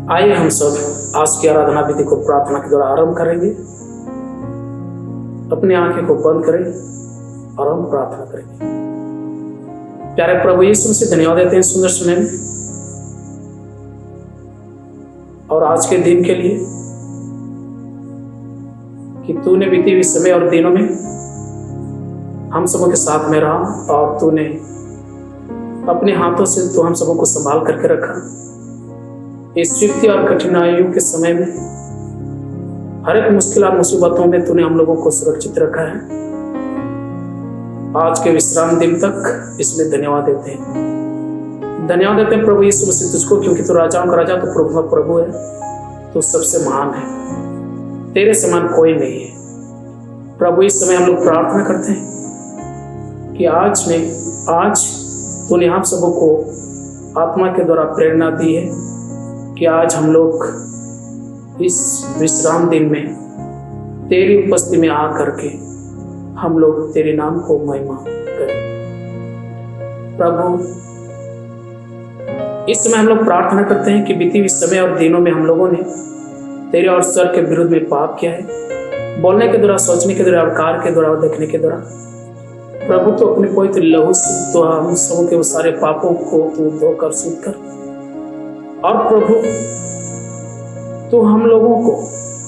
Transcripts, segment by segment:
आइए हम सब आज की आराधना विधि को प्रार्थना के द्वारा आरंभ करेंगे। अपनी आंखें को बंद करें और हम प्रार्थना करेंगे। प्यारे प्रभु यीशु से धन्यवाद देते हैं सुंदर सुने में और आज के दिन के लिए कि तूने बीते हुए समय और दिनों में हम सबों के साथ में रहा और तूने अपने हाथों से तो हम सबों को संभाल करके रखा। इस विपत्ति और कठिनाइयों के समय में हर एक मुश्किल और मुसीबतों में तूने हम लोगों को सुरक्षित रखा है आज के विश्राम दिन तक, इसलिए धन्यवाद देते हैं। धन्यवाद देते हैं प्रभु यीशु मसीह तुझको, क्योंकि तू राजाओं का राजा, तो प्रभु का प्रभु है, तो सबसे महान है, तेरे समान कोई नहीं है। प्रभु इस समय हम लोग प्रार्थना करते हैं कि आज तूने हम सबों को आत्मा के द्वारा प्रेरणा दी है कि आज हम लोग इस विश्राम दिन में तेरी उपस्थिति में आ करके हम लोग तेरे नाम को महिमा करें। प्रभु इस समय हम लोग प्रार्थना करते हैं कि बीती हुई समय और दिनों में हम लोगों ने तेरे और स्वर के विरुद्ध में पाप किया है, बोलने के द्वारा, सोचने के द्वारा, कार्य के द्वारा, देखने के द्वारा। प्रभु तो अपने पवित्र लहू से तो हम सबों के सारे पापों को तू धोकर शुद्ध कर, और प्रभु तू हम लोगों को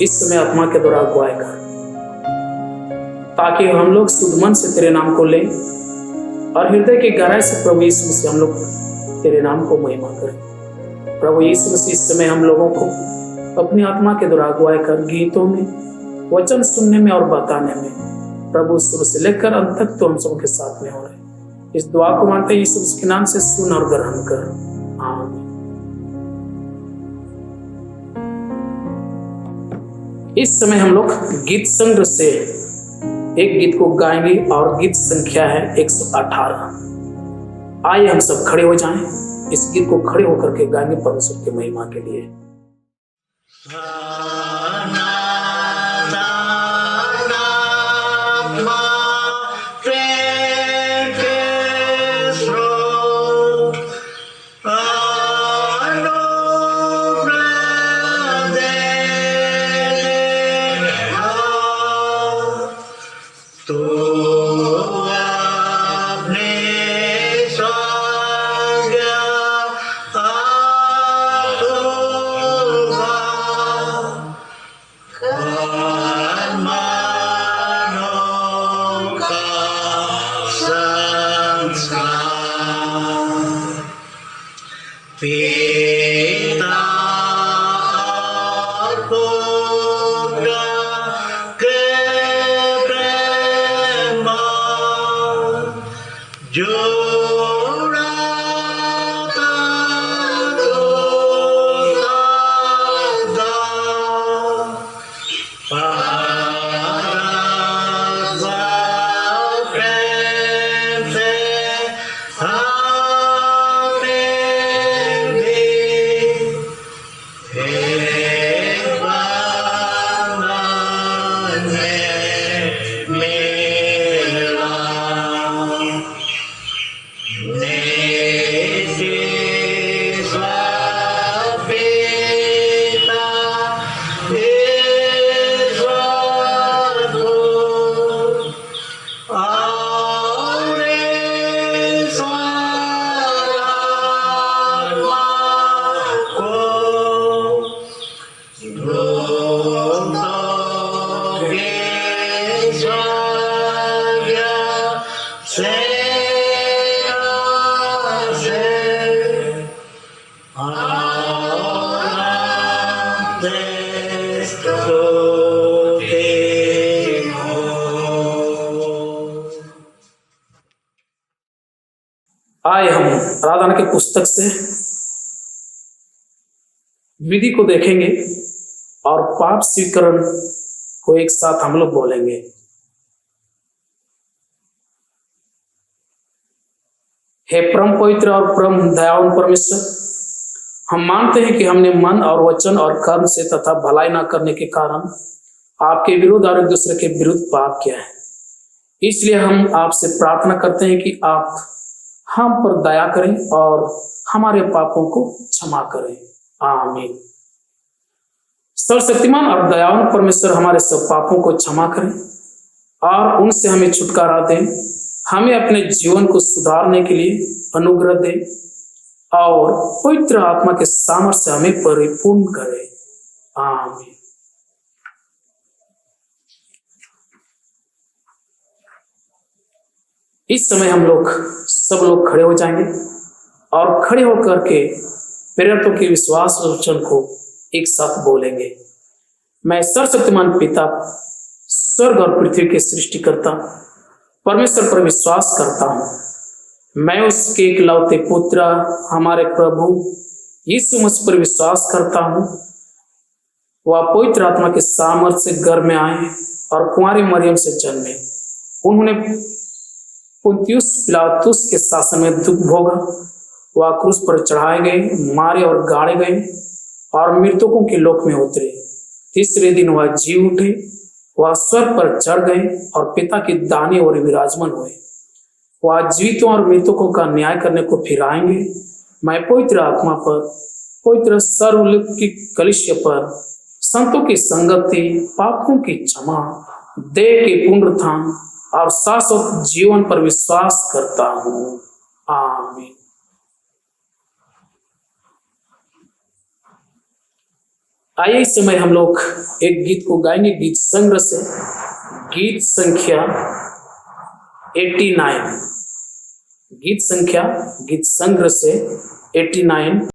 इस समय आत्मा के द्वारा अगुवाई कर, ताकि हम लोग शुद्ध मन से तेरे नाम को लें और हृदय की गहराई से प्रभु यीशु मसीह हम लोग तेरे नाम को महिमा करें। प्रभु यीशु मसीह इस समय हम लोगों को अपनी आत्मा के द्वारा अगुवाई कर, गीतों में, वचन सुनने में और बताने में प्रभु शुरू से लेकर अंत तक तो हम सबके साथ में हो रहे। इस दुआ को मानते यीशु मसीह के नाम से सुन और ग्रहण कर, आमीन। इस समय हम लोग गीत संग्रह से एक गीत को गाएंगे और गीत संख्या है 118। आइए हम सब खड़े हो जाएं, इस गीत को खड़े होकर के गाएंगे परमेश्वर की महिमा के लिए। आए हम आराधना के पुस्तक से विधि को देखेंगे और पाप स्वीकरण को एक साथ हम लोग बोलेंगे। हे परम पवित्र और परम दयावान परमेश्वर, हम मानते हैं कि हमने मन और वचन और कर्म से तथा भलाई न करने के कारण आपके विरुद्ध और एक दूसरे के विरुद्ध पाप किया है। इसलिए हम आपसे प्रार्थना करते हैं कि आप हम पर दया करें और हमारे पापों को क्षमा करें। आमीन। सर्वशक्तिमान और दयावान परमेश्वर हमारे सब पापों को क्षमा करें और उनसे हमें छुटकारा दें, हमें अपने जीवन को सुधारने के लिए अनुग्रह दें और पवित्र आत्मा के सामर्थ्य से हमें परिपूर्ण करे। आमीन। इस समय हम लोग सब लोग खड़े हो जाएंगे और खड़े होकर के प्रेरितों के विश्वास वचन को एक साथ बोलेंगे। मैं सर्वशक्तिमान पिता, स्वर्ग और पृथ्वी के सृष्टिकर्ता परमेश्वर पर विश्वास करता हूँ। मैं उसके इकलौते पुत्र हमारे प्रभु यीशु मसीह पर विश्वास करता हूँ। वह पवित्र आत्मा के सामर्थ्य से गर्भ में आए और कुंवारी मरियम से जन्मे। उन्होंने पुन्तियुस पिलातुस के शासन में दुख भोगा। वह क्रूस पर चढ़ाए गए, मारे और गाड़े गए और मृतकों के लोक में उतरे। तीसरे दिन वह जी उठे। वह स्वर्ग पर चढ़ गए और पिता की दाहिनी ओर विराजमान हुए। वह जीवितों और मृतकों का न्याय करने को फिर आएंगे। मैं पवित्र आत्मा पर, पवित्र सर्वलौकिक कलीसिया पर, संतों की संगति, पापों की क्षमा, देह के पुनरुत्थान और शाश्वत जीवन पर विश्वास करता हूँ। आमीन। आइए इस समय हम लोग एक गीत को गाएंगे, गीत संग्रह से, गीत संख्या 89। गीत संग्रह से 89।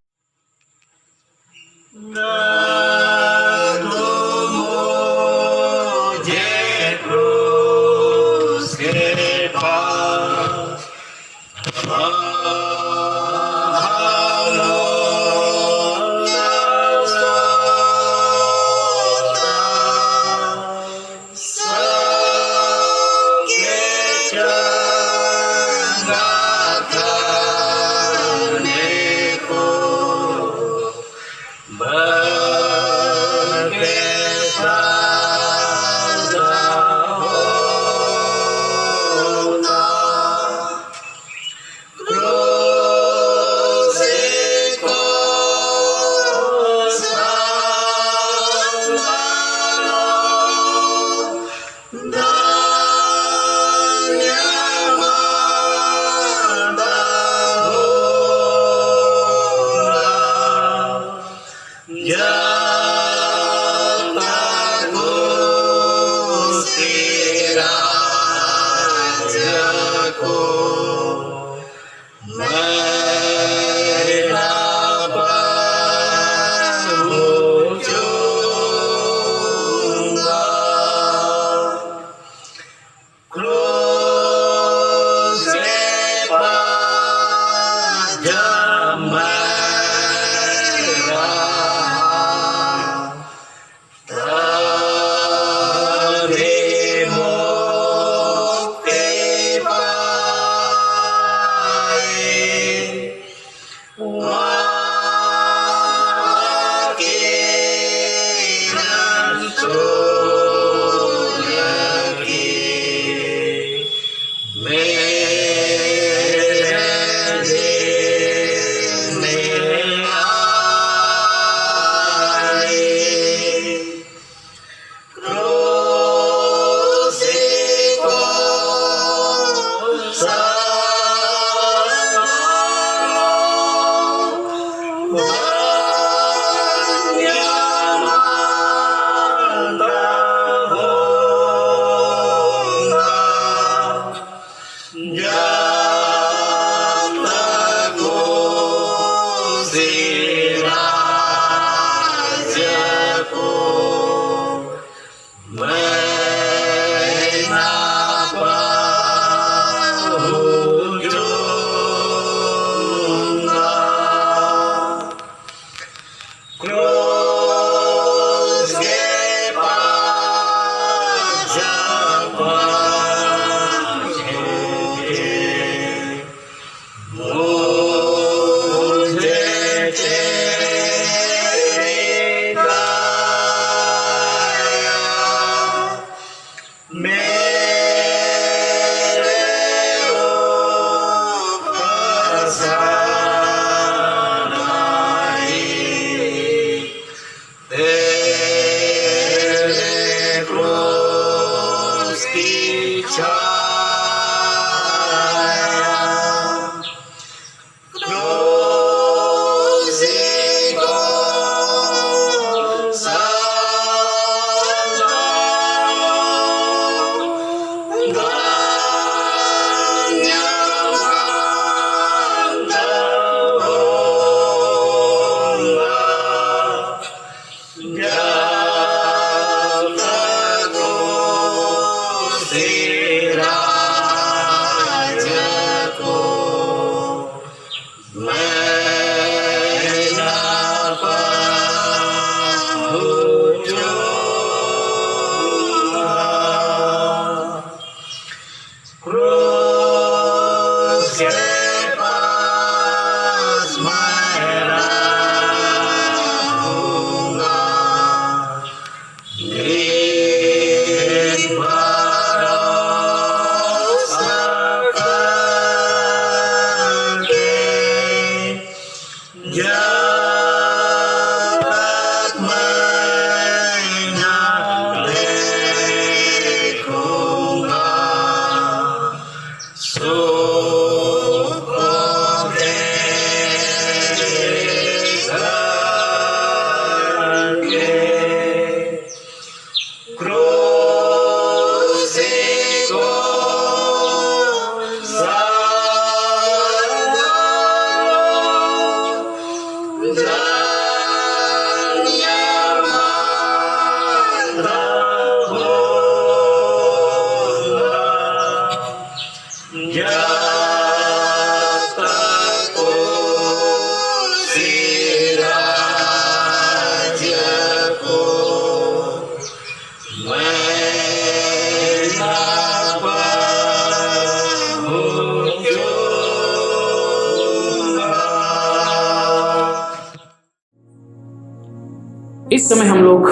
इस समय हम लोग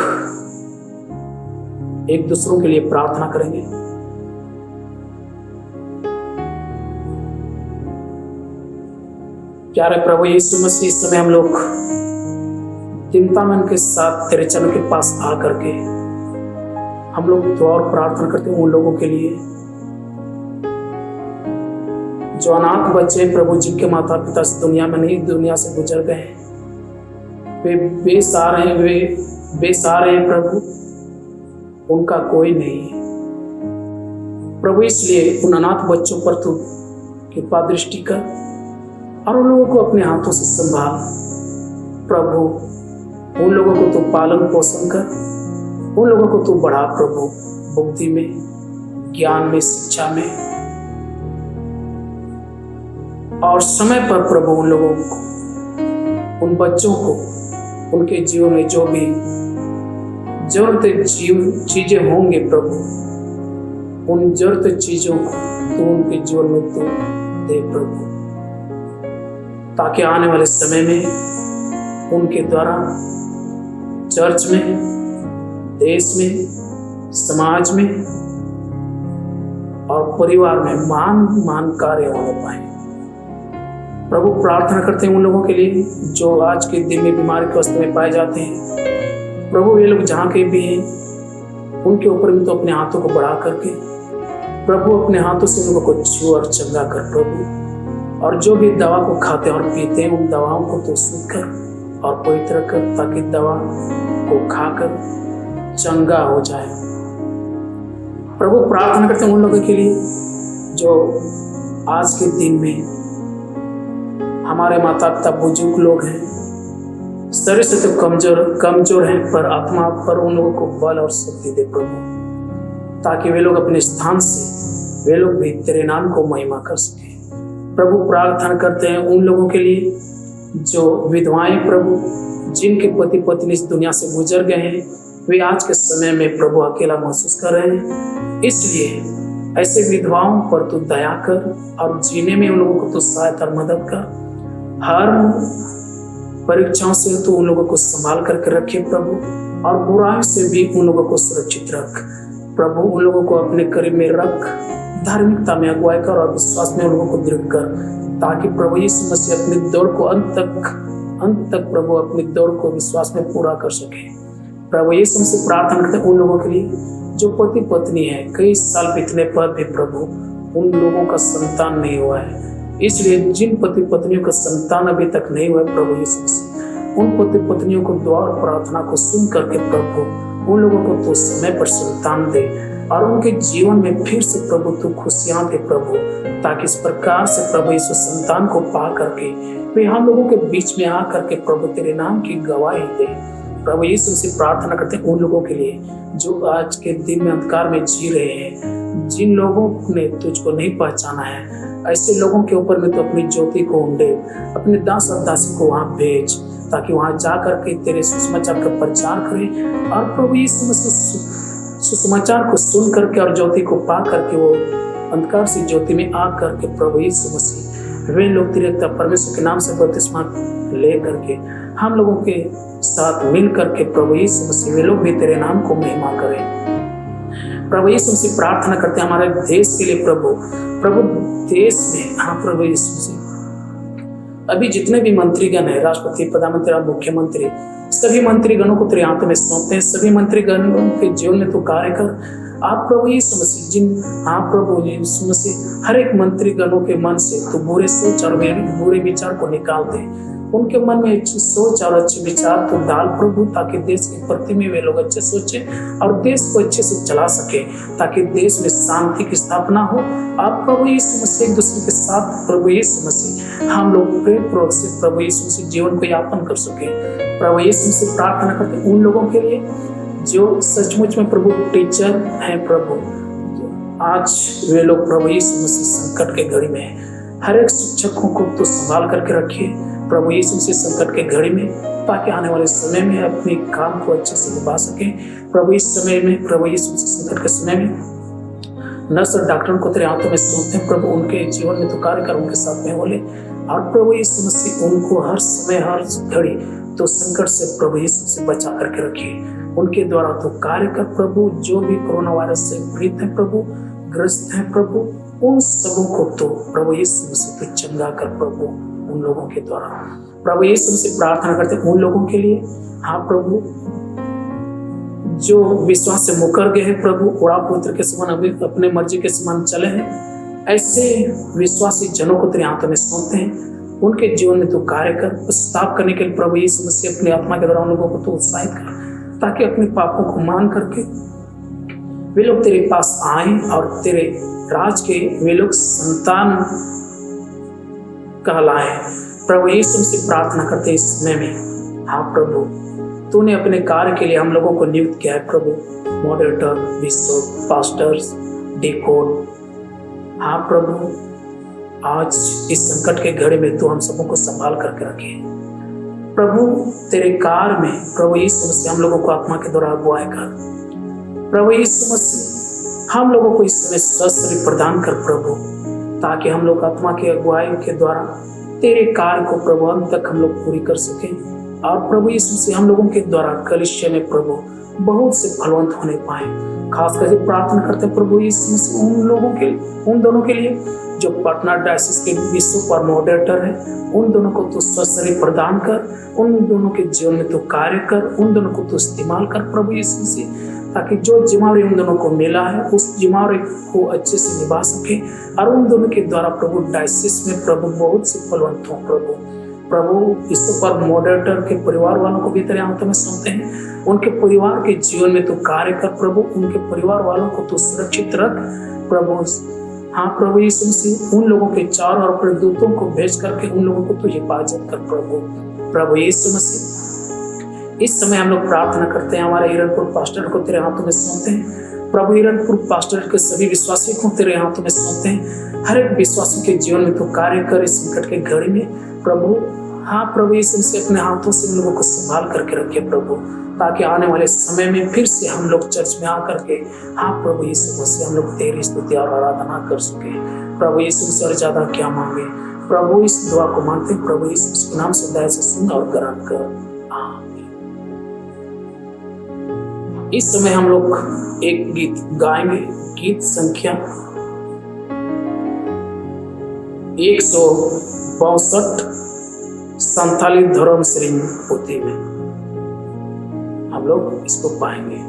एक दूसरों के लिए प्रार्थना करेंगे। प्यारे प्रभु यीशु मसीह, इस समय हम लोग दीनता मन के साथ तेरे चरणों के पास आ करके हम लोग दुआ और प्रार्थना करते हैं उन लोगों के लिए जो अनाथ बच्चे प्रभु, जिनके माता पिता इस दुनिया में नहीं, दुनिया से गुजर गए हैं। वे बेसहारे हैं प्रभु, उनका कोई नहीं है प्रभु। इसलिए उन अनाथ बच्चों पर तू कृपा दृष्टि कर और उन लोगों को अपने हाथों से संभाल प्रभु। उन लोगों को तू पालन पोषण कर, उन लोगों को तू बढ़ा प्रभु, बुद्धि में, ज्ञान में, शिक्षा में, और समय पर प्रभु उन लोगों को, उन बच्चों को, उनके जीवन में जो भी जरूरत चीजें होंगे प्रभु, उन जरूरत चीजों को तू उनके जीवन में तू दे प्रभु, ताकि आने वाले समय में उनके द्वारा चर्च में, देश में, समाज में और परिवार में महान कार्य हो पाए प्रभु। प्रार्थना करते हैं उन लोगों के लिए जो आज के दिन में बीमारी के अवस्था में पाए जाते हैं प्रभु। ये लोग जहाँ के भी हैं उनके ऊपर भी तो अपने हाथों को बढ़ा करके प्रभु, अपने हाथों से उन लोगों को छू और चंगा कर प्रभु। और जो भी दवा को खाते और पीते हैं उन दवाओं को तो शुद्ध कर और पवित्र कर, ताकि दवा को खाकर चंगा हो जाए प्रभु। प्रार्थना करते हैं उन लोगों के लिए जो आज के दिन में हमारे माता पिता बुजुर्ग लोग हैं, शरीर से तो कमजोर हैं, पर आत्मा पर उन लोगों को बल और शक्ति दे प्रभु, ताकि वे लोग अपने स्थान से वे लोग भी तेरे नाम को महिमा कर सके प्रभु। प्रार्थना करते हैं उन लोगों के लिए जो विधवाएं प्रभु, जिनके पति पत्नी इस दुनिया से गुजर गए हैं, वे आज के समय में प्रभु अकेला महसूस कर रहे हैं। इसलिए ऐसे विधवाओं पर तू दया कर और जीने में उन लोगों को तू सहायता और मदद कर। हर परीक्षाओं से तू उन लोगों को संभाल करके रखे प्रभु, और बुराई से भी उन लोगों को सुरक्षित रख प्रभु। उन लोगों को अपने करीब में रख, धार्मिकता में अगुवाई कर और विश्वास में उन लोगों को दृढ़ कर, ताकि प्रभु यीशु मसीह अपनी दौड़ को अंत तक प्रभु अपनी दौड़ को विश्वास में पूरा कर सके प्रभु। यीशु मसीह प्रार्थना करते हैं उन लोगों के लिए जो पति पत्नी है, कई साल बीतने पर भी प्रभु उन लोगों का संतान नहीं हुआ है। इसलिए जिन पति पत्नियों का संतान अभी तक नहीं हुआ प्रभु यीशु मसीह, उन पति पत्नियों को दुआ और प्रार्थना को सुन करके प्रभु उन लोगों को तो समय पर संतान दे और उनके जीवन में फिर से प्रभु तू खुशियां दे प्रभु, ताकि इस प्रकार से प्रभु यीशु संतान को पा करके वे हम लोगों के बीच में आ करके प्रभु तेरे नाम की गवाही दे प्रभु। यीशु से प्रार्थना करते हैं उन लोगों के लिए जो आज के दिन में अंधकार में जी रहे हैं, जिन लोगों ने तुझको नहीं पहचाना है, ऐसे लोगों के ऊपर में तो अपनी ज्योति को उंडे, अपने दास और दासी को वहां भेज, ताकि वहां जा करके तेरे सुसमाचार का प्रचार करें और प्रभु यीशु मसीह सुसमाचार को सुन करके और ज्योति को पा करके वो अंधकार से ज्योति में आ करके प्रभु यीशु मसीह वे लोग तेरे परमेश्वर के नाम से बपतिस्मा ले करके हम लोगों के साथ मिल करके प्रभु यीशु मसीह वे लोग भी तेरे नाम को महिमा करें प्रभु यीशु मसीह। प्रार्थना करते हैं हमारे देश के लिए प्रभु देश में, हाँ प्रभु यीशु मसीह अभी जितने भी मंत्रीगण है, राष्ट्रपति, प्रधानमंत्री और मुख्यमंत्री, सभी मंत्रीगणों को तेरे हाथों में सौंपते हैं। सभी मंत्रीगणों के जीवन में तू कार्य कर। आप प्रभु यीशु मसीह, आप प्रभु यीशु मसीह हर एक मंत्रीगणों के मन से तू बुरे सोच और बुरे विचार को निकाल दे। उनके मन में अच्छी सोच और अच्छे विचार तो डाल प्रभु, ताकि देश के प्रति में वे लोग अच्छे सोचे और देश को अच्छे से चला सके, ताकि देश में शांति की स्थापना हो। आप प्रभु यीशु मसीह एक दूसरे के साथ प्रभु यीशु मसीह हम लोग प्रेम पूर्वक से प्रभु यीशु मसीह जीवन को यापन कर सके। प्रभु यीशु मसीह प्रार्थना करते उन लोगों के लिए जो सचमुच में प्रभु टीचर हैं प्रभु, आज वे लोग प्रभु यीशु मसीह संकट के घड़ी में हर एक शिक्षकों को तो संभाल करके रखिए प्रभु यीशु मसीह संकट के घड़ी में, ताकि आने वाले समय में अपने काम को अच्छे से निभा सके। प्रभु इस समय में प्रभु यीशु मसीह संकट के समय में नर्स और डॉक्टरों को तेरे हाथों में सौंपते हैं प्रभु, उनके जीवन में तो कार्य कर, उनके साथ में बोले। और प्रभु यीशु मसीह उनको हर समय हर घड़ी तो संकट से प्रभु यीशु से बचा करके रखिए। उनके द्वारा तो कार्य कर प्रभु, जो भी कोरोना वायरस से पीड़ित है प्रभु, ग्रस्त है प्रभु, उन सबों को तो प्रभु यीशु मसीह तो चंगा कर प्रभु उन लोगों के द्वारा। प्रभु यीशु से प्रार्थना करते उन लोगों के लिए, हाँ प्रभु, जो विश्वास से मुकर गए हैं प्रभु, उड़ा पुत्र के समान अभी अपने मर्जी के समान चले हैं, ऐसे विश्वासी जनों को तेरे हाथों में सौंपते हैं। उनके जीवन में तो कार्य कर, पश्चाताप करने के लिए प्रभु यीशु मसीह अपनी आत्मा के द्वारा उन लोगों को तो उत्साहित कर, ताकि अपने पापों को मान करके वे लोग तेरे पास आए और तेरे राज के वे लोग संतान कहलाए। प्रभु यीशु से प्रार्थना करते इस समय में, हाँ प्रभु, तूने अपने कार्य के लिए हम लोगों को नियुक्त किया है प्रभु, मॉडरेटर, बिशप, पास्टर्स, डिकोन। हाँ प्रभु, आज इस संकट के घड़ी में तू हम सबों को संभाल करके रखे प्रभु। तेरे कार्य में प्रभु यीशु मसीह हम लोगों को आत्मा के द्वारा अगुवाई कर। प्रभु यीशु मसीह हम लोगों को इस समय स्वस्थ प्रदान कर प्रभु, ताकि हम लोग आत्मा की अगुवाई के द्वारा तेरे कार्य को प्रभु अंत तक हम लोग पूरी कर सके। और प्रभु यीशु से हम लोगों के द्वारा कलीसिया में प्रभु बहुत से फलवंत होने पाए। खास करके प्रार्थना करते हैं प्रभु यीशु मसीह उन लोगों के, उन दोनों के लिए जो पटना डायसिस के बिशप और मॉडरेटर है, उन दोनों को तो स्वस्थ शरीर प्रदान कर, उन दोनों के जीवन में तो कार्य कर, उन दोनों को तो इस्तेमाल कर प्रभु यीशु मसीह, ताकि जो जिम्मेवारी उन दोनों को मिला है उस जिम्मेवारी को अच्छे से निभा सके और उन दोनों के द्वारा प्रभु डायसिस में प्रभु बहुत से फलवंत हो प्रभु। प्रभु बिशप और मॉडरेटर के परिवार वालों को भी तेरे हाथों में सौंपते हैं, उनके परिवार के जीवन में तो कार्य कर प्रभु, उनके परिवार वालों को तो सुरक्षित रख प्रभु। हाँ प्रभु यीशु मसीह उन लोगों के चारों और अपने दूतों को भेज करके उन लोगों को तो हिफाजत कर प्रभु। प्रभु यीशु मसीह इस समय हम लोग प्रार्थना करते हैं, हमारे हिरणपुर पास्टर को तेरे हाथों में सौंपते हैं प्रभु। हिरणपुर पास्टर के सभी विश्वासियों को तेरे हाथों में सौंपते हैं। हर एक विश्वासी के जीवन में तो कार्य कर इस संकट के घड़ी में प्रभु। हाँ प्रभु यीशु मसीह अपने हाथों से उन लोगों को संभाल करके रखे प्रभु, ताकि आने वाले समय में फिर से हम लोग चर्च में आकर के, हाँ प्रभु यीशु मसीह, हम लोग तेरी स्तुति और आराधना कर सके प्रभु यीशु मसीह। और ज्यादा क्या मांगे प्रभु, इस दुआ को मांगते प्रभु यीशु के नाम से दया से सुन और ग्रहण कर, आमीन। इस समय हम लोग एक गीत गाएंगे, गीत संख्या 162 संताली धर्म श्री पोथी में हम लोग इसको पाएंगे।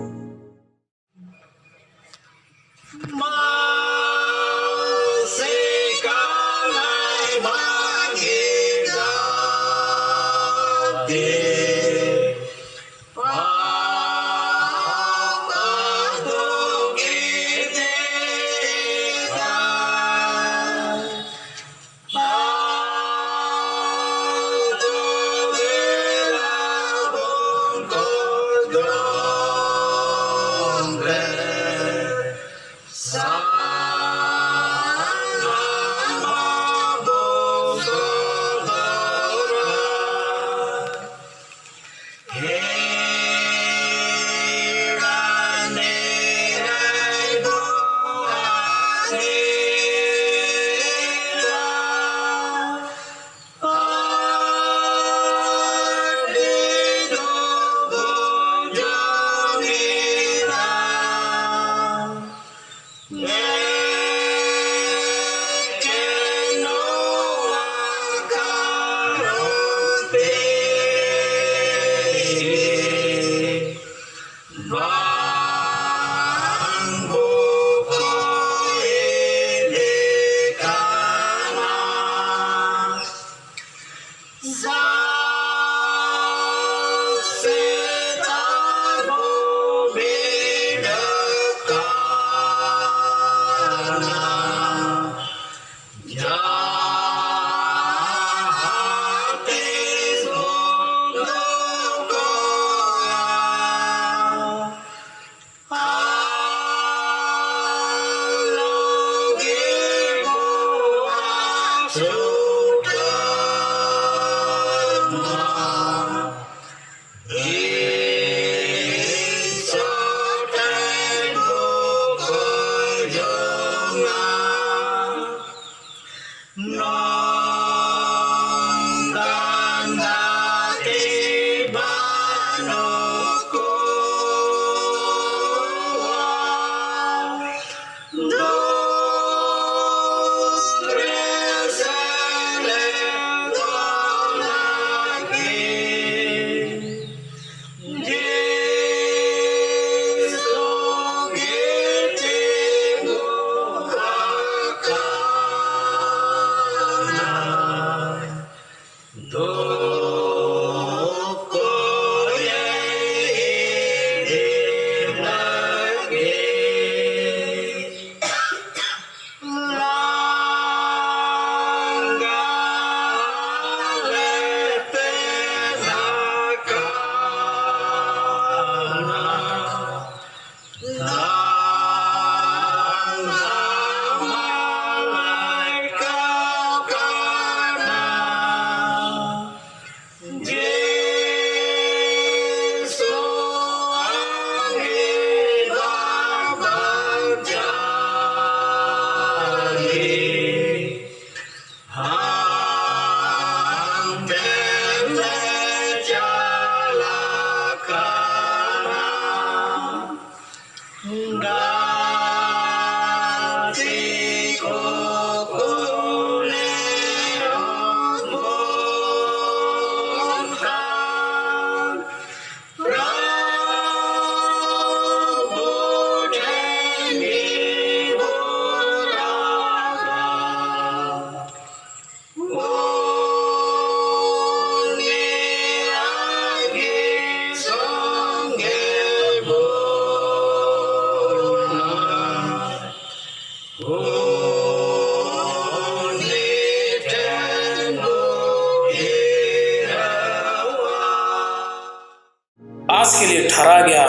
आज के लिए ठहरा गया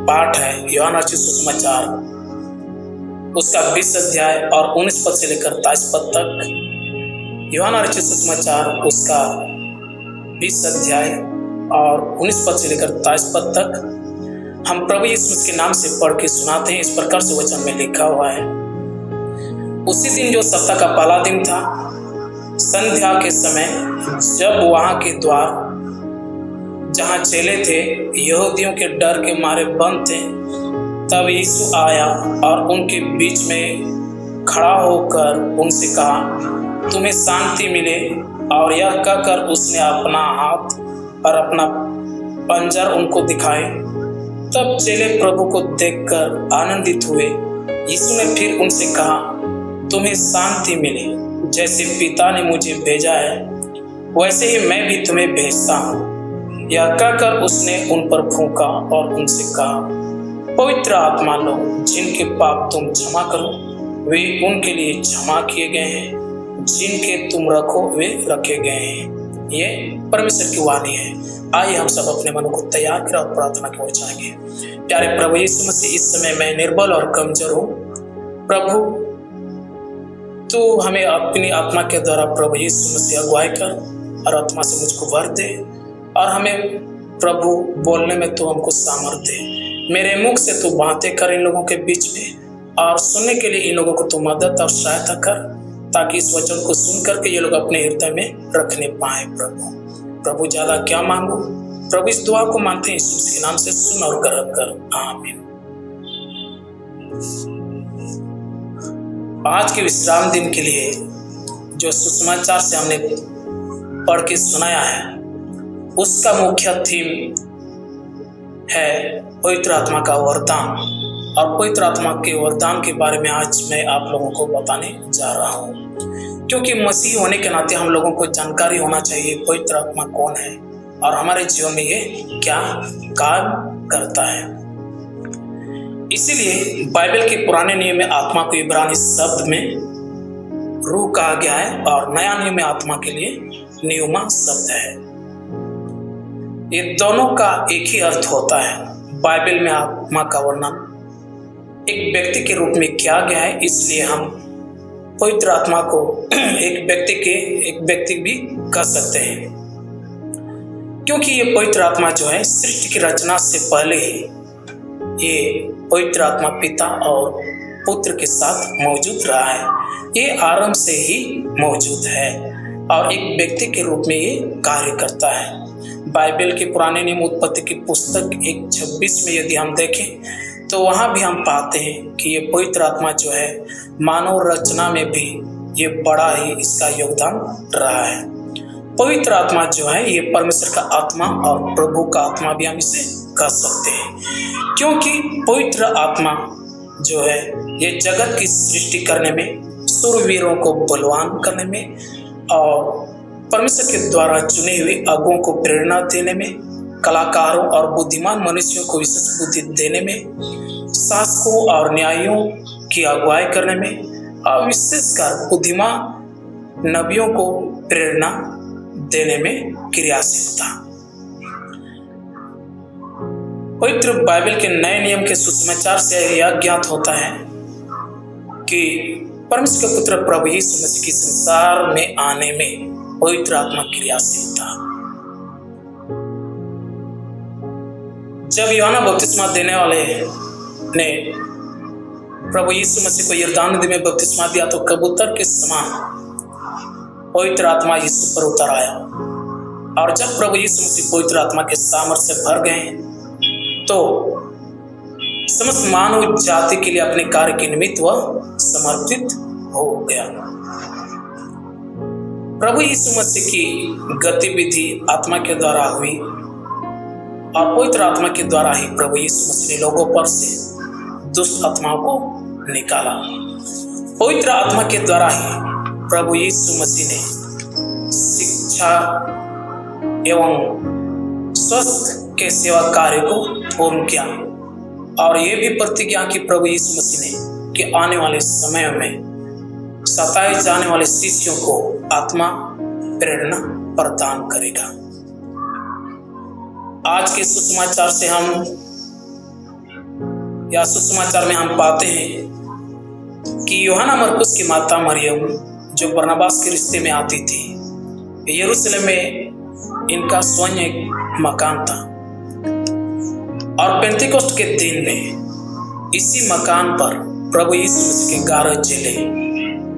पाठ है यूहन्ना रचित सुसमाचार, उसका 20 अध्याय और 19 पद से लेकर 23 पद तक। यूहन्ना रचित सुसमाचार उसका 20 अध्याय और 19 पद से लेकर 23 पद तक हम प्रभु यीशु मसीह के नाम से पढ़ के सुनाते हैं। इस प्रकार से वचन में लिखा हुआ है। उसी दिन जो सप्ताह का पहला दिन था, संध्या के समय, जब वहां के द्वार जहां चेले थे यहूदियों के डर के मारे बंद थे, तब यीशु आया और उनके बीच में खड़ा होकर उनसे कहा, तुम्हें शांति मिले। और यह कहकर उसने अपना हाथ और अपना पंजर उनको दिखाए। तब चेले प्रभु को देखकर आनंदित हुए। यीशु ने फिर उनसे कहा, तुम्हें शांति मिले। जैसे पिता ने मुझे भेजा है, वैसे ही मैं भी तुम्हें भेजता हूँ। यह कहकर उसने उन पर फूंका और उनसे कहा, पवित्र आत्मा लो। जिनके पाप तुम क्षमा करो, वे उनके लिए क्षमा किए गए हैं। जिनके तुम रखो, वे रखे गए हैं। ये परमेश्वर की वाणी है। आइए हम सब अपने मन को तैयार करें और प्रार्थना की ओर जाएंगे। प्यारे प्रभु यीशु मसीह, इस समय मैं निर्बल और कमजोर हूँ। प्रभु, तू हमें अपनी आत्मा के द्वारा प्रभु यीशु मसीह अगुवाई कर और आत्मा से मुझको भर दे, और हमें प्रभु बोलने में तू हमको सामर्थ्य दे। मेरे मुख से तू बातें कर इन लोगों के बीच में, और सुनने के लिए इन लोगों को तू मदद और सहायता कर, ताकि इस वचन को सुन करके ये लोग अपने हृदय में रखने पाए। प्रभु ज्यादा क्या मांगू, प्रभु इस दुआ को मानते हैं यीशु मसीह के नाम से, सुन और ग्रहण कर, आमीन। आज के विश्राम दिन के लिए जो सुसमाचार से हमने पढ़ के सुनाया है, उसका मुख्य थीम है पवित्र आत्मा का वरदान। और पवित्र आत्मा के वरदान के बारे में आज मैं आप लोगों को बताने जा रहा हूँ, क्योंकि मसीह होने के नाते हम लोगों को जानकारी होना चाहिए पवित्र आत्मा कौन है और हमारे जीवन में ये क्या काम करता है। इसीलिए बाइबल के पुराने नियम में आत्मा को इब्रानी शब्द में रूह कहा गया है, और नया नियम में आत्मा के लिए न्यूमा शब्द है। ये दोनों का एक ही अर्थ होता है। बाइबल में आत्मा का वर्णन एक व्यक्ति के रूप में किया गया है, इसलिए हम पवित्र आत्मा को एक व्यक्ति भी कह सकते हैं, क्योंकि ये पवित्र आत्मा जो है सृष्टि की रचना से पहले ही ये पवित्र आत्मा पिता और पुत्र के साथ मौजूद रहा है। ये आरंभ से ही मौजूद है और एक व्यक्ति के रूप में ये कार्य करता है। बाइबल के पुराने नियम उत्पत्ति की पुस्तक 1:26 में यदि हम देखें तो वहां भी हम पाते हैं कि ये पवित्र आत्मा जो है मानव रचना में भी ये बड़ा ही इसका योगदान रहा है। पवित्र आत्मा जो है ये परमेश्वर का आत्मा और प्रभु का आत्मा भी हम इसे कह सकते हैं, क्योंकि पवित्र आत्मा जो है ये जगत की सृष्टि करने में, शूरवीरों को बलवान करने में और परमेश्वर के द्वारा चुने हुए अगुओं को प्रेरणा देने में, कलाकारों और बुद्धिमान मनुष्यों को विशेष बुद्धि देने में, शासकों और न्यायियों की अगुवाई करने में और विशेषकर बुद्धिमान नबियों को प्रेरणा देने में क्रियाशीलता। पवित्र बाइबल के नए नियम के सुसमाचार से यह ज्ञात होता है कि परमेश्वर के पुत्र प्रभु यीशु मसीह की संसार में आने में पवित्र आत्मा क्रियाशील था। जब यूहन्ना बपतिस्मा देने वाले ने प्रभु यीशु मसीह को यरदान नदी में बपतिस्मा दिया तो कबूतर के समान पवित्र आत्मा यीशु पर उतर आया, और जब प्रभु यीशु मसीह पवित्र आत्मा के सामर्थ्य से भर गए तो समस्त मानव जाति के लिए अपने कार्य के निमित्त वह समर्पित हो गया। प्रभु यीशु मसीह की गतिविधि आत्मा के द्वारा हुई और पवित्र आत्मा के द्वारा ही प्रभु यीशु मसीह ने लोगों पर से दुष्ट आत्माओं को निकाला। पवित्र आत्मा के द्वारा ही प्रभु यीशु मसीह ने शिक्षा एवं स्वस्थ के सेवा कार्य को पूर्ण किया, और ये भी प्रतिज्ञा की प्रभु यीशु मसीह ने कि आने वाले समय में सताए जाने वाले शिष्यों को आत्मा प्रेरणा प्रदान करेगा। आज के सुसमाचार से सुसमाचार में हम पाते हैं कि यूहन्ना मरकुस की माता मरियम जो बरनबास के रिश्ते में आती थी, यरूशलेम में इनका स्वयं एक मकान था और पेंतिकोस्त के दिन में इसी मकान पर प्रभु यीशु मसीह के 11 चेले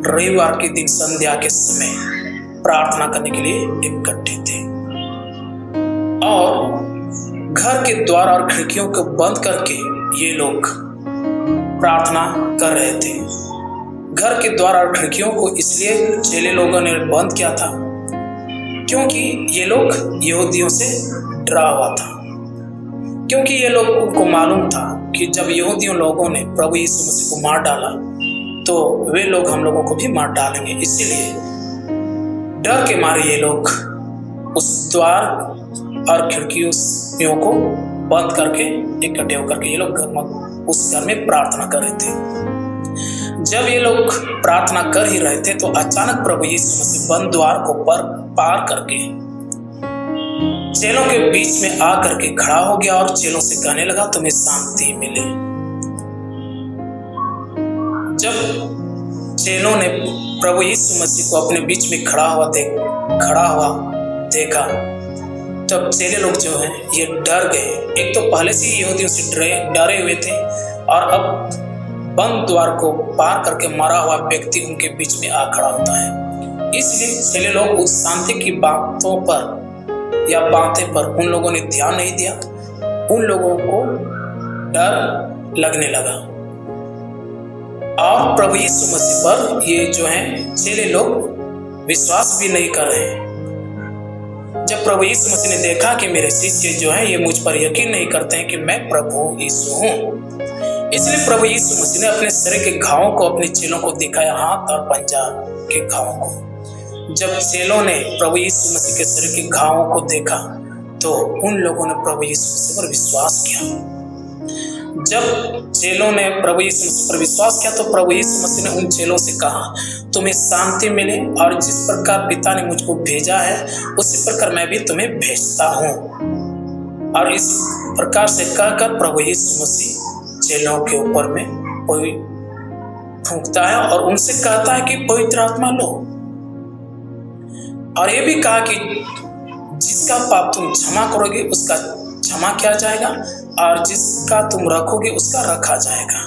रविवार के दिन संध्या के समय प्रार्थना करने के लिए इकट्ठे थे और घर के द्वार और खिड़कियों को बंद करके ये लोग प्रार्थना कर रहे थे। घर के द्वार और खिड़कियों को इसलिए चेले लोगों ने बंद किया था क्योंकि ये लोग यहूदियों से डरा हुआ था, क्योंकि ये लोगों को मालूम था कि जब यहूदियों लोगों ने प्रभु यीशु मसीह को मार डाला तो वे लोग हम लोगों को भी मार डालेंगे। इसीलिए डर के मारे ये लोग उस द्वार और खिड़कियों को बंद करके इकट्ठे होकर के ये लोग उस घर में प्रार्थना कर रहे थे। जब ये लोग प्रार्थना कर ही रहे थे तो अचानक प्रभु यीशु मसीह बंद द्वार को पार करके चेलों के बीच में आकर के खड़ा हो गया और चेलों से कहने लगा, तुम्हें शांति मिले। जब चेलों ने प्रभु यीशु मसीह को अपने बीच में खड़ा हुआ देखा तब चेले लोग जो हैं ये डर गए। एक तो पहले से ही यहूदियों से डरे हुए थे और अब बंद द्वार को पार करके मरा हुआ व्यक्ति उनके बीच में आ खड़ा होता है। इसलिए चेले लोग उस शांति की बातों पर या बातें पर उन लोगों ने ध्यान नहीं दिया। उन लोगों को डर लगने लगा और प्रभु यीशु मसीह पर ये जो है चेले लोग विश्वास भी नहीं कर रहे हैं। जब प्रभु यीशु मसीह ने देखा कि मेरे शिष्य जो हैं ये मुझ पर यकीन नहीं करते हैं कि मैं प्रभु यीशु हूँ, इसलिए प्रभु यीशु मसीह ने अपने शरीर के घावों को अपने चेलों को दिखाया, हाथ और पंजा के घावों को। जब चेलों ने प्रभु यीशु मसीह के शरीर के घावों को देखा तो उन लोगों ने प्रभु यीशु मसीह पर विश्वास किया। जब चेलों ने प्रभु यीशु मसीह पर विश्वास किया तो प्रभु यीशु मसीह ने उन चेलों से कहा, तुम्हें शांति मिले और जिस प्रकार पिता ने मुझको भेजा है उसी प्रकार मैं भी तुम्हें भेजता हूँ। और इस प्रकार से कहकर प्रभु यीशु मसीह चेलों के ऊपर में कोई फूंकता है और उनसे कहता है कि पवित्र आत्मा लो। और ये भी कहा कि जिसका पाप तुम क्षमा करोगे उसका क्षमा किया जाएगा और जिसका तुम रखोगे उसका रखा जाएगा।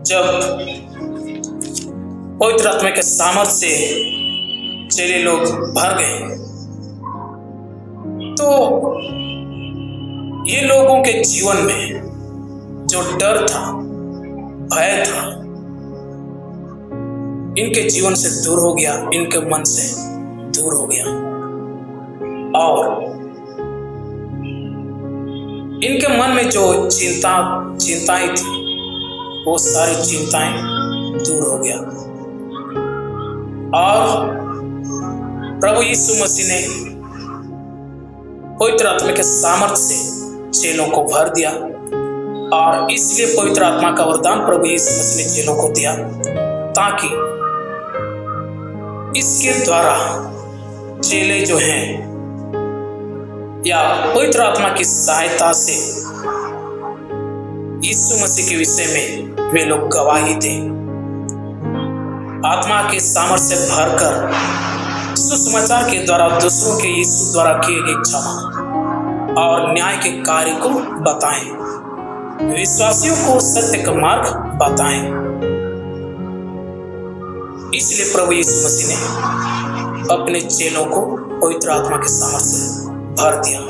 जब पवित्र आत्मा के सामर्थ्य से चेले लोग भर गए तो ये लोगों के जीवन में जो डर था, भय था, इनके जीवन से दूर हो गया, इनके मन से दूर हो गया और इनके मन में जो चिंताएं थी वो सारी चिंताएं दूर हो गया। और प्रभु यीशु मसीह ने पवित्र आत्मा के सामर्थ्य से चेलों को भर दिया और इसलिए पवित्र आत्मा का वरदान प्रभु यीशु मसीह ने चेलों को दिया ताकि इसके द्वारा चेले जो हैं या पवित्र आत्मा की सहायता से यीशु मसीह के विषय में वे लोग गवाही दें। आत्मा के सामर्थ्य से भरकर सुसमाचार के द्वारा दूसरों के यीशु द्वारा किए गए क्षमा और न्याय के कार्य को बताएं, विश्वासियों को सत्य का मार्ग बताएं। इसलिए प्रभु यीशु मसीह ने अपने चेलों को पवित्र आत्मा के सामर्थ्य से भर दिया।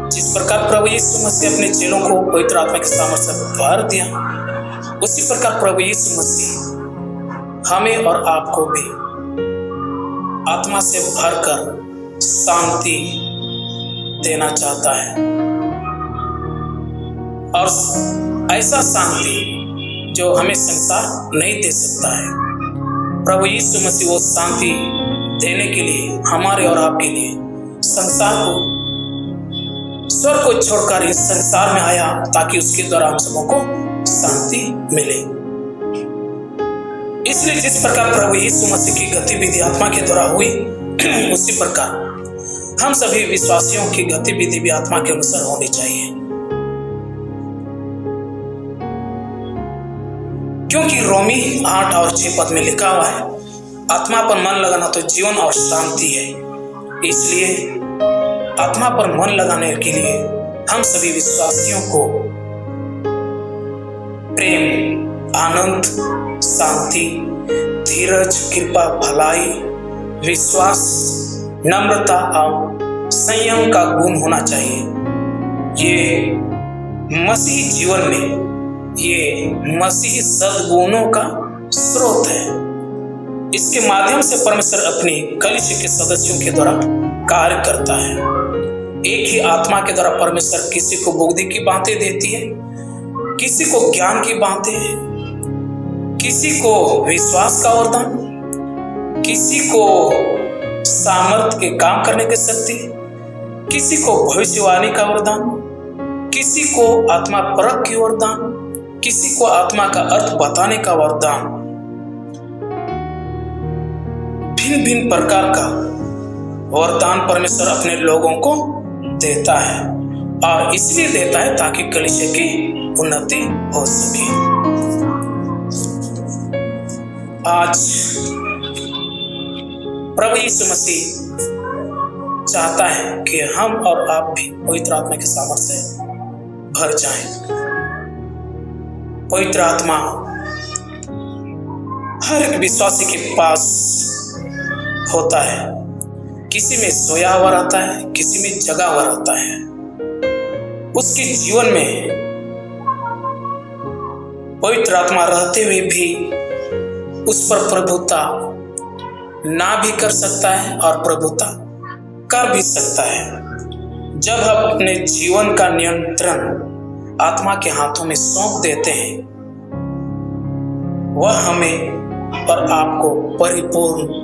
जिस प्रकार प्रभु यीशु मसीह अपने चेलों को पवित्र आत्मा के सामर्थ्य से भर दिया, उसी प्रकार प्रभु यीशु मसीह हमें और आपको भी आत्मा से भरकर शांति देना चाहता है और ऐसा शांति जो हमें संसार नहीं दे सकता है। प्रभु यीशु मसीह वो शांति देने के लिए हमारे और आपके लिए संसार को, स्वर्ग को छोड़कर इस संसार में आया ताकि उसके द्वारा हम सबों को शांति मिले। इसलिए जिस प्रकार प्रभु यीशु मसीह की गतिविधि आत्मा के द्वारा हुई उसी प्रकार हम सभी विश्वासियों की गतिविधि भी आत्मा के अनुसार होनी चाहिए। क्योंकि रोमी 8 और 6 पद में लिखा हुआ है, आत्मा पर मन लगाना तो जीवन और शांति है। इसलिए आत्मा पर मन लगाने के लिए हम सभी विश्वासियों को प्रेम, आनंद, शांति, धीरज, कृपा, भलाई, विश्वास, नम्रता और संयम का गुण होना चाहिए। ये मसीही जीवन में ये मसीही सद्गुणों का स्रोत है। इसके माध्यम से परमेश्वर अपनी कलीसिया के सदस्यों के द्वारा कार्य करता है। एक ही आत्मा के द्वारा परमेश्वर किसी को बुद्धि की बातें देती है, किसी को ज्ञान की बातें, किसी को विश्वास का वरदान, किसी को सामर्थ्य के काम करने की शक्ति, किसी को भविष्यवाणी का वरदान, किसी को आत्मा परख की वरदान, किसी को आत्मा का अर्थ बताने का वरदान। भिन्न भिन्न प्रकार का वरदान परमेश्वर अपने लोगों को देता है और इसलिए देता है ताकि कलीसिया की उन्नति हो सके। आज प्रभु यीशु मसीह चाहता है कि हम और आप भी पवित्र आत्मा के सामर्थ्य से भर जाएं। पवित्र आत्मा हर एक विश्वासी के पास होता है। किसी में सोया हुआ रहता है, किसी में जगा हुआ रहता है। उसके जीवन में पवित्र आत्मा रहते हुए भी उस पर प्रभुता ना भी कर सकता है और प्रभुता कर भी सकता है। जब हम अपने जीवन का नियंत्रण आत्मा के हाथों में सौंप देते हैं, वह हमें और आपको परिपूर्ण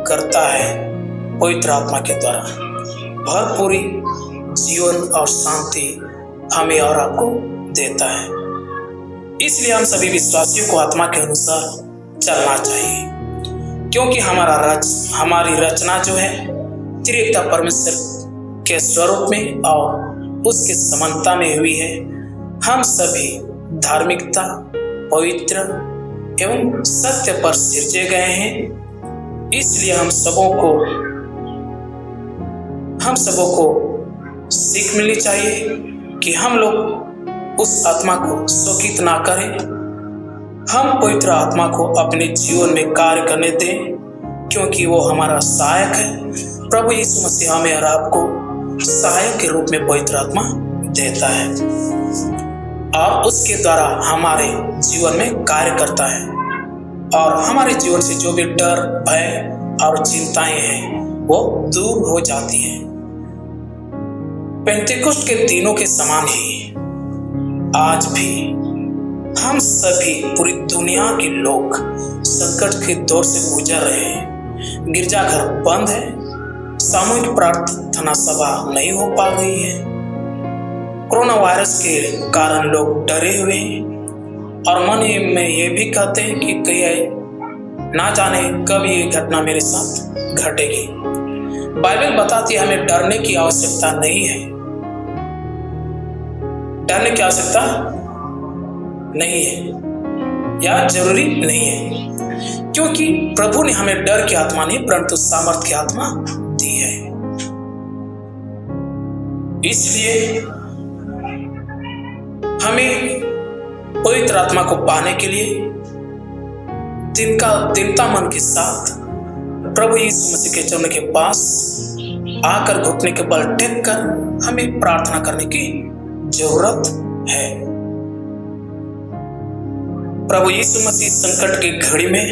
करता है। पवित्र आत्मा के द्वारा भरपूरी जीवन और शांति हमें और आपको देता है। इसलिए हम सभी विश्वासियों को आत्मा के अनुसार चलना चाहिए, क्योंकि हमारी रचना जो है त्रिएकता परमेश्वर के स्वरूप में और उसके समानता में हुई है। हम सभी धार्मिकता, पवित्र एवं सत्य पर सिरजे गए हैं। इसलिए हम सबों को सीख मिलनी चाहिए कि हम लोग उस आत्मा को शोकित ना करें। हम पवित्र आत्मा को अपने जीवन में कार्य करने दें, क्योंकि वो हमारा सहायक है। प्रभु यीशु मसीह हमें और आपको सहायक के रूप में पवित्र आत्मा देता है और उसके द्वारा हमारे जीवन में कार्य करता है और हमारे जीवन से जो भी डर, भय और चिंताएं हैं वो दूर हो जाती हैं। पेंटेकोस्ट के दिनों के समान ही आज भी हम सभी पूरी दुनिया के लोग संकट के दौर से गुजर रहे हैं। गिरजाघर बंद है, सामूहिक प्रार्थना सभा नहीं हो पा रही है। कोरोना वायरस के कारण लोग डरे हुए हैं और मन में ये भी कहते हैं कि कहीं ना जाने कब ये घटना मेरे साथ घटेगी। बाइबल बताती है हमें डरने की आवश्यकता नहीं है। डरने की आवश्यकता नहीं है या जरूरी नहीं है, क्योंकि प्रभु ने हमें डर की आत्मा नहीं परंतु सामर्थ्य की आत्मा दी है। इसलिए हमें पवित्र आत्मा को पाने के लिए दीनता मन के साथ प्रभु यीशु मसीह के चरणों के पास आकर घुटने के बल टेक कर हमें प्रार्थना करने की जरूरत है। प्रभु यीशु मसीह संकट की घड़ी में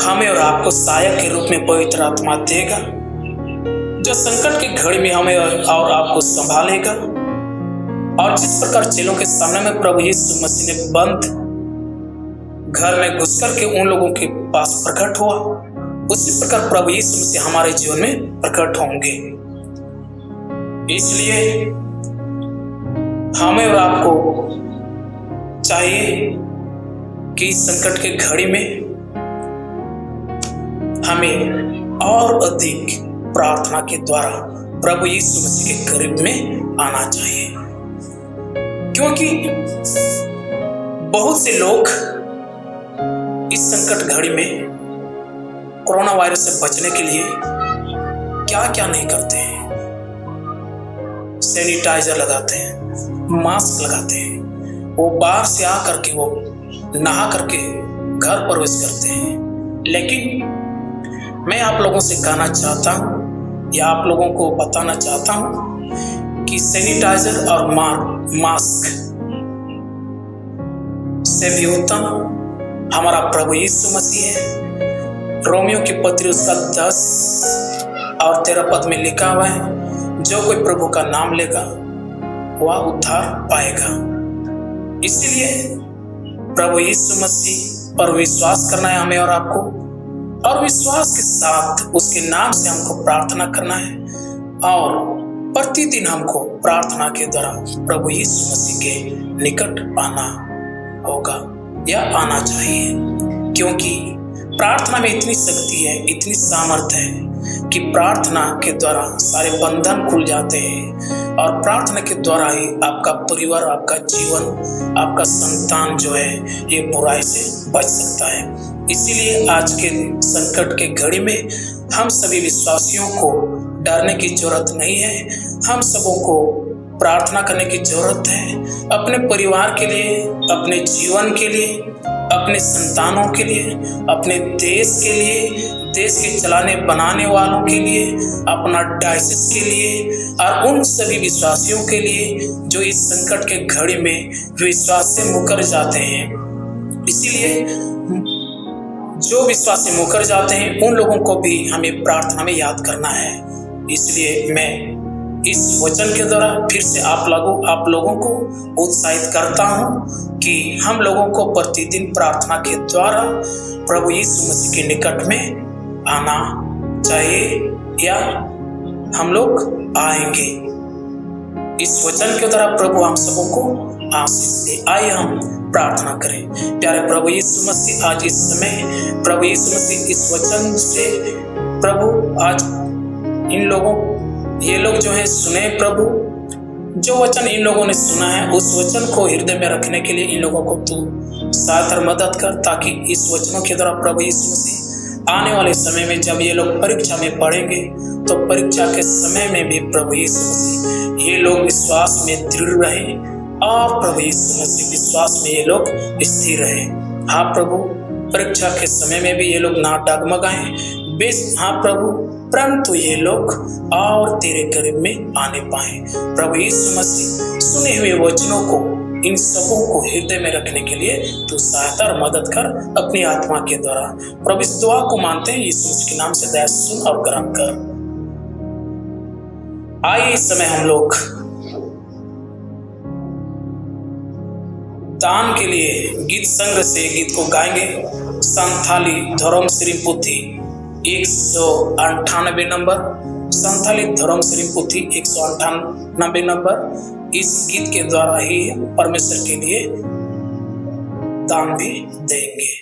हमें और आपको सहायक के रूप में पवित्र आत्मा देगा, जो संकट की घड़ी में हमें और आपको संभालेगा। और जिस प्रकार चेलों के सामने में प्रभु यीशु मसीह ने बंद घर में घुसकर के उन लोगों के पास प्रकट हुआ, उसी प्रकार प्रभु यीशु मसीह हमारे जीवन में प्रकट होंगे। इसलिए हमें और आपको चाहिए कि इस संकट के घड़ी में हमें और अधिक प्रार्थना के द्वारा प्रभु यीशु मसीह के करीब में आना चाहिए, क्योंकि बहुत से लोग इस संकट घड़ी में कोरोना वायरस से बचने के लिए क्या क्या नहीं करते हैं। सैनिटाइजर लगाते हैं, मास्क लगाते हैं, वो बाहर से आकर के वो नहा करके घर प्रवेश करते हैं। लेकिन मैं आप लोगों से कहना चाहता हूँ या आप लोगों को बताना चाहता हूँ कि सैनिटाइजर और मास्क से भी उत्तम हमारा प्रभु यीशु मसीह है। रोमियो की पत्री उसका 10 और 13 पद में लिखा हुआ है, जो कोई प्रभु का नाम लेगा वह उद्धार पाएगा। इसीलिए प्रभु यीशु मसीह पर विश्वास करना है हमें और आपको, और विश्वास के साथ उसके नाम से हमको प्रार्थना करना है, और प्रतिदिन हमको प्रार्थना के द्वारा प्रभु यीशु मसीह के निकट आना होगा या आना चाहिए, क्योंकि प्रार्थना में इतनी शक्ति है, इतनी सामर्थ्य है कि प्रार्थना के द्वारा सारे बंधन खुल जाते हैं, और प्रार्थना के द्वारा ही आपका परिवार, आपका जीवन, आपका संतान जो है ये बुराई से बच सकता है। इसीलिए आज के संकट के घड़ी में हम सभी विश्वासियों को डरने की जरूरत नहीं है। हम सबों को प्रार्थना करने की जरूरत है, अपने परिवार के लिए, अपने जीवन के लिए, अपने संतानों के लिए, अपने देश के लिए, देश के चलाने बनाने वालों के लिए, अपना डायसिस के लिए, और उन सभी विश्वासियों के लिए जो इस संकट के घड़ी में विश्वास से मुकर जाते हैं। इसीलिए जो विश्वास से मुकर जाते हैं उन लोगों को भी हमें प्रार्थना में याद करना है। इसलिए मैं इस वचन के द्वारा फिर से आप लोगों को उत्साहित करता हूँ कि हम लोगों को प्रतिदिन प्रार्थना के द्वारा प्रभु यीशु मसीह के निकट में आना चाहिए, या हम लोग आएंगे। इस वचन के द्वारा प्रभु हम सबों को आशीष दे। आइए हम प्रार्थना करें। प्यारे प्रभु यीशु मसीह, आज इस समय प्रभु यीशु मसीह इस वचन से प्रभु आज इन लोगों, ये लोग जो है सुने प्रभु, जो वचन इन लोगों ने सुना है उस वचन को हृदय में रखने के लिए इन लोगों को तू सहायता और मदद कर, ताकि इस वचनों के द्वारा प्रभु यीशु मसीह आने वाले समय में जब ये लोग परीक्षा में पढ़ेंगे तो परीक्षा के समय में भी प्रभु यीशु मसीह ये लोग विश्वास में दृढ़ रहे, और प्रभु यीशु मसीह विश्वास में ये लोग स्थिर रहे। हाँ प्रभु, परीक्षा के समय में भी ये लोग ना डगमगाएं, हाँ प्रभु, परंतु ये लोग और तेरे करीब में आने पाए। प्रभु यीशु मसीह सुने हुए वचनों को, इन सबों को हृदय में रखने के लिए तू सहायता और मदद कर अपनी आत्मा के द्वारा। प्रभु इस दुआ को मानते हैं यीशु मसीह के नाम से, दया सुन और ग्रहण कर। आइए इस समय हम लोग दान के लिए गीत संग्रह से गीत को गाएंगे। संथाली धर्म श्रीपुथी 198 नंबर, संथाली धर्म श्रीपुथी 198 नंबर। इस गीत के द्वारा ही परमेश्वर के लिए दान भी देंगे।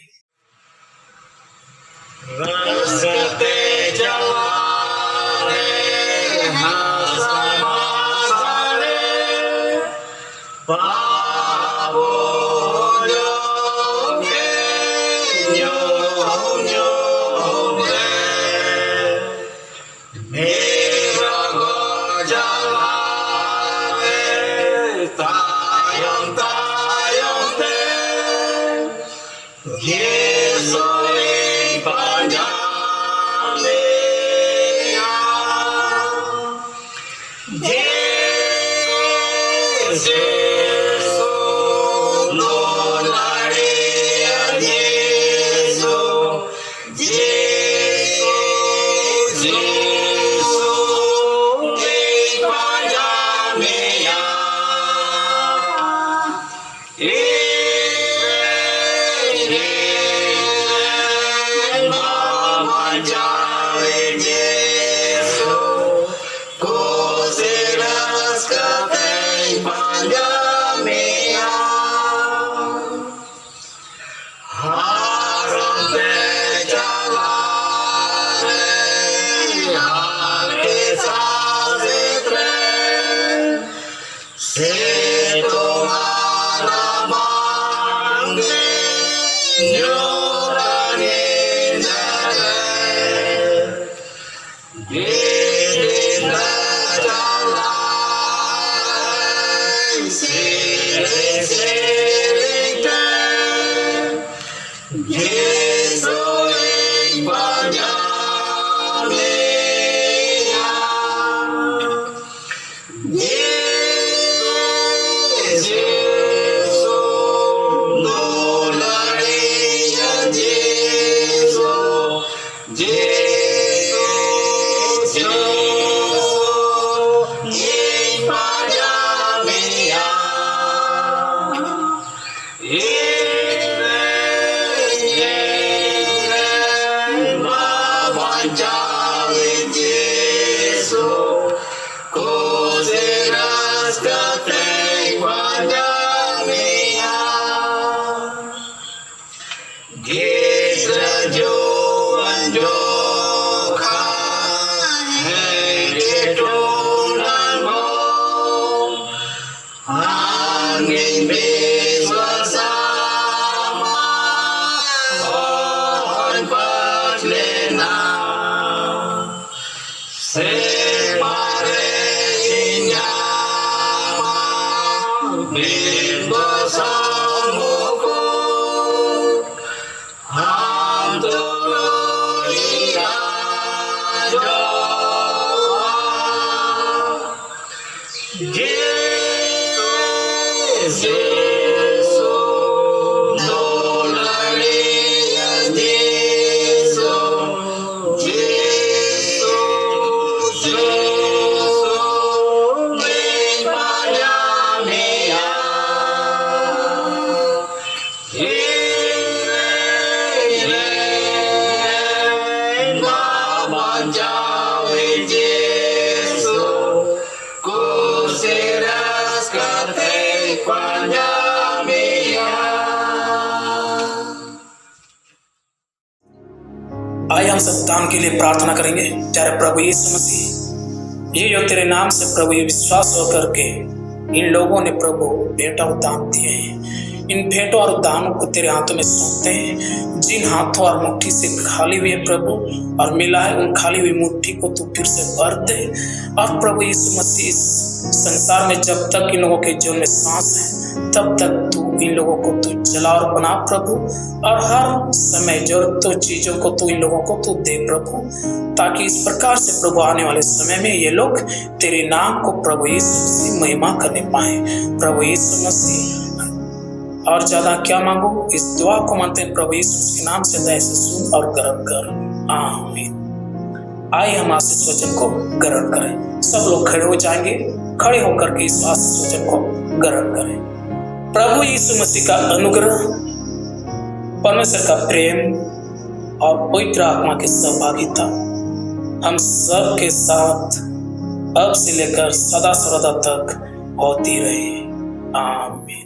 आइए हम सब दान के लिए प्रार्थना करेंगे। प्यारे प्रभु यीशु मसीह, ये जो तेरे नाम से प्रभु ये विश्वास होकर के इन लोगों ने प्रभु भेंट और दान दिए हैं, इन भेंटों और दानों को तेरे हाथों में सौंपते हैं। जिन हाथों और मुट्ठी से खाली हुई है प्रभु और मिला है, उन खाली हुई मुट्ठी को तू फिर से भर दे। और प्रभु यीशु मसीह, इस संसार में जब तक इन लोगों के जीवन में सांस है तब तक तू इन लोगों को तू जला और बना प्रभु, और हर समय जरूरतों चीजों को तू इन लोगों को तू दे प्रभु, ताकि इस प्रकार से प्रभु आने वाले समय में ये लोग तेरे नाम को प्रभु यीशु मसीह महिमा करने पाए। प्रभु यीशु मसीह, और ज्यादा क्या मांगो, इस दुआ को मानते हैं प्रभु यीशु के नाम से, दया से सुन और ग्रहण कर, आमीन। आइए हम आशीष वचन को ग्रहण करें। सब लोग खड़े हो जाएंगे, खड़े होकर के इस आशीष वचन को ग्रहण करें। प्रभु यीशु मसीह का अनुग्रह, परमेश्वर का प्रेम और पवित्र आत्मा की सहभागिता हम सब के साथ अब से लेकर सदा सर्वदा तक होती रहे, आमीन।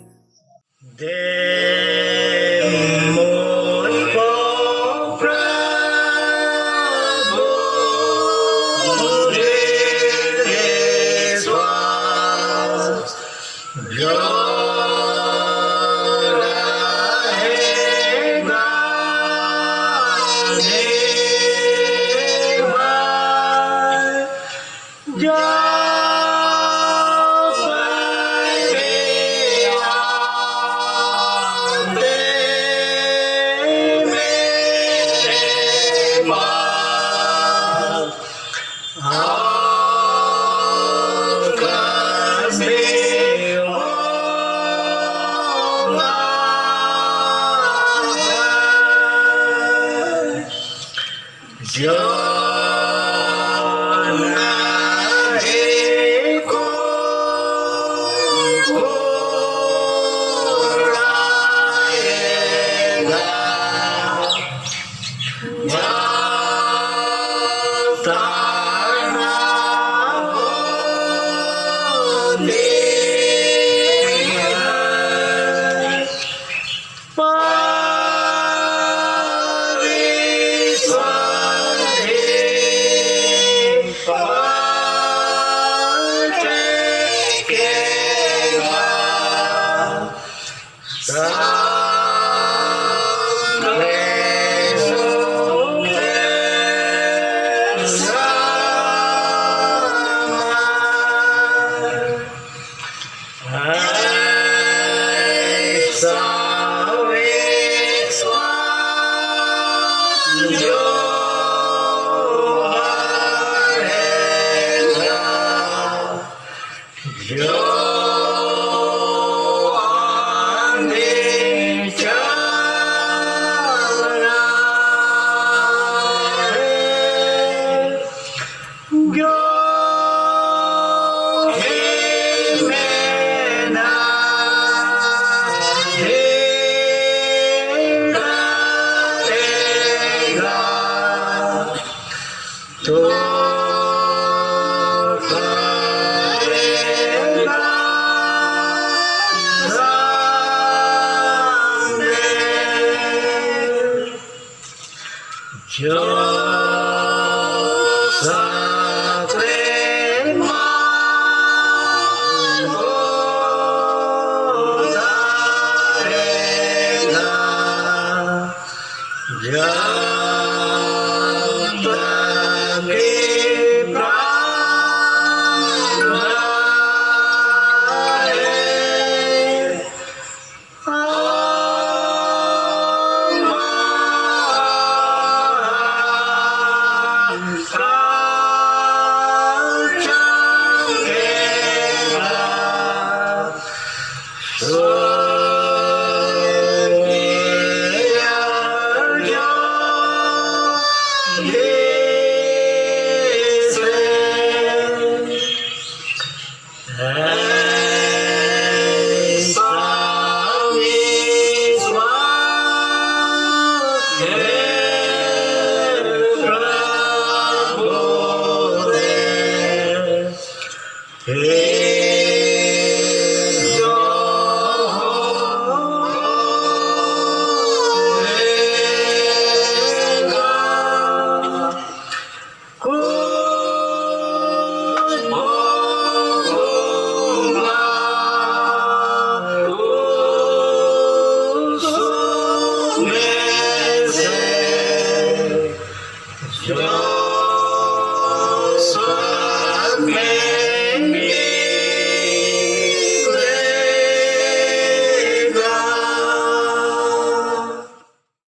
तो करेगा सामने जो